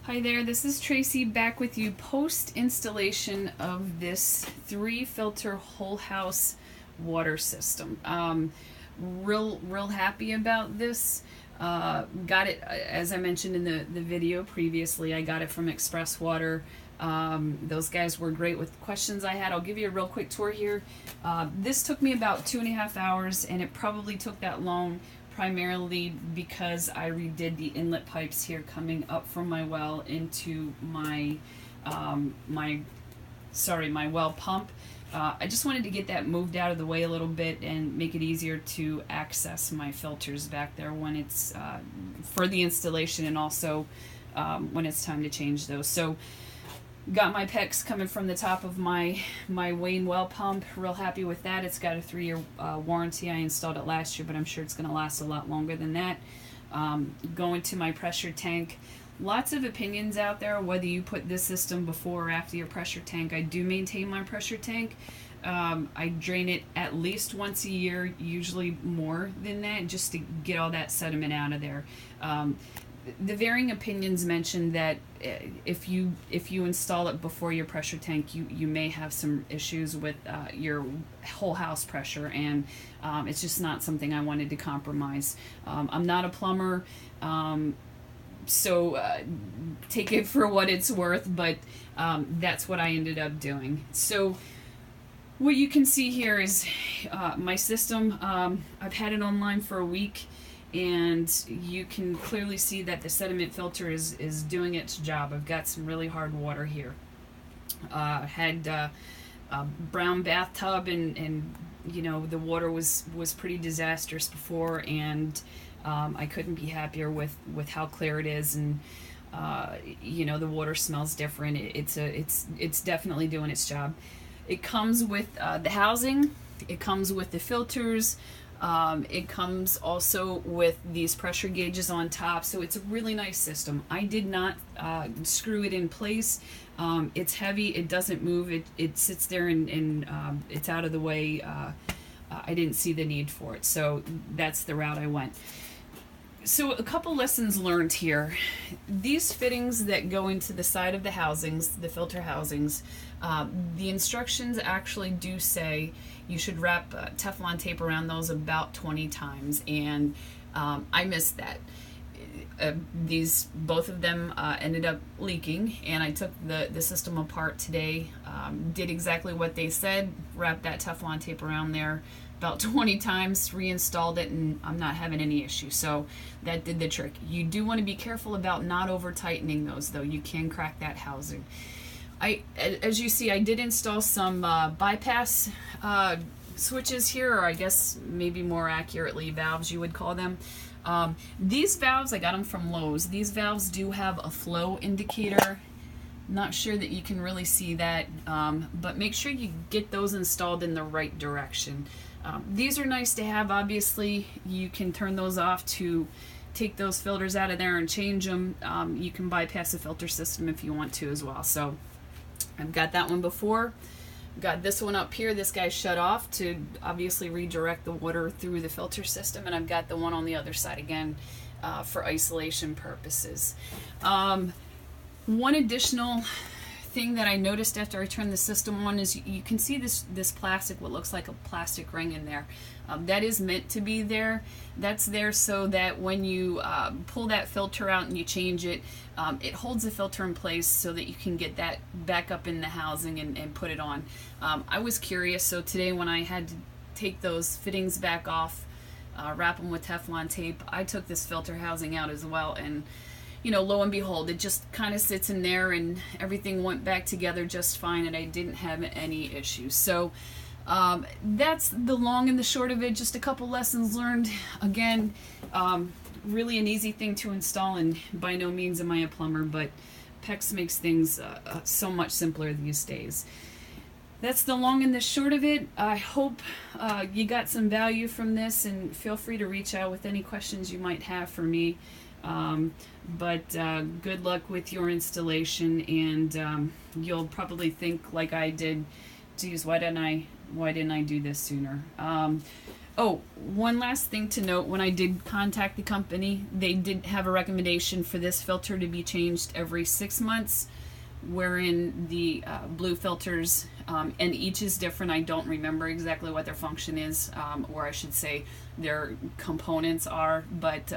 Hi there, this is Tracy back with you post installation of this 3 filter whole house water system. Real happy about this. Got it, as I mentioned in the video previously, I got it from Express Water. Those guys were great with questions I had. I'll give you a real quick tour here. This took me about 2.5 hours, and it probably took that long primarily because I redid the inlet pipes here coming up from my well into my my well pump. I just wanted to get that moved out of the way a little bit and make it easier to access my filters back there when it's for the installation, and also when it's time to change those. So got my PEX coming from the top of my Wayne well pump. Real happy with that. It's got a 3-year warranty. I installed it last year, but I'm sure it's going to last a lot longer than that. Going to my pressure tank. Lots of opinions out there whether you put this system before or after your pressure tank. I do maintain my pressure tank. I drain it at least once a year, usually more than that, just to get all that sediment out of there. The varying opinions mention that if you install it before your pressure tank, you may have some issues with your whole house pressure, and it's just not something I wanted to compromise. I'm not a plumber, so take it for what it's worth, but that's what I ended up doing. So what you can see here is my system. I've had it online for a week, and you can clearly see that the sediment filter is doing its job. I've got some really hard water here. Had a brown bathtub, and you know, the water was pretty disastrous before, and I couldn't be happier with how clear it is, and you know, the water smells different. It's definitely doing its job. It comes with the housing. It comes with the filters. It comes also with these pressure gauges on top, so it's a really nice system. I did not screw it in place. It's heavy, it doesn't move, it sits there, and it's out of the way. I didn't see the need for it, so that's the route I went. So a couple lessons learned here. These fittings that go into the side of the housings, the filter housings, the instructions actually do say you should wrap Teflon tape around those about 20 times, and I missed that. Both of them ended up leaking, and I took the system apart today, did exactly what they said, wrapped that Teflon tape around there about 20 times, reinstalled it, and I'm not having any issue. So that did the trick. You do want to be careful about not over tightening those, though. You can crack that housing. As you see, I did install some bypass switches here, or I guess maybe more accurately valves you would call them. These valves, I got them from Lowe's. These valves do have a flow indicator. Not sure that you can really see that, but make sure you get those installed in the right direction. These are nice to have. Obviously, you can turn those off to take those filters out of there and change them. You can bypass the filter system if you want to as well. So I've got that one before. Got this one up here. This guy's shut off to obviously redirect the water through the filter system, and I've got the one on the other side again for isolation purposes. One additional thing that I noticed after I turned the system on is you can see this plastic, what looks like a plastic ring in there. That is meant to be there. That's there so that when you pull that filter out and you change it, it holds the filter in place so that you can get that back up in the housing and put it on. I was curious, so today when I had to take those fittings back off, wrap them with Teflon tape, I took this filter housing out as well, and you know, lo and behold, it just kind of sits in there, and everything went back together just fine, and I didn't have any issues. So that's the long and the short of it. Just a couple lessons learned. Again, really an easy thing to install, and by no means am I a plumber, but PEX makes things so much simpler these days. That's the long and the short of it. I hope you got some value from this, and feel free to reach out with any questions you might have for me. But good luck with your installation, and you'll probably think like I did, geez, why didn't I do this sooner? Oh, one last thing to note, when I did contact the company, they did have a recommendation for this filter to be changed every 6 months, wherein the blue filters, and each is different. I don't remember exactly what their function is, or I should say their components are, but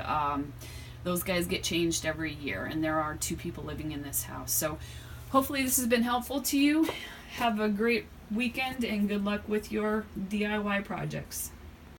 those guys get changed every year, and there are 2 people living in this house. So hopefully this has been helpful to you. Have a great weekend and good luck with your DIY projects.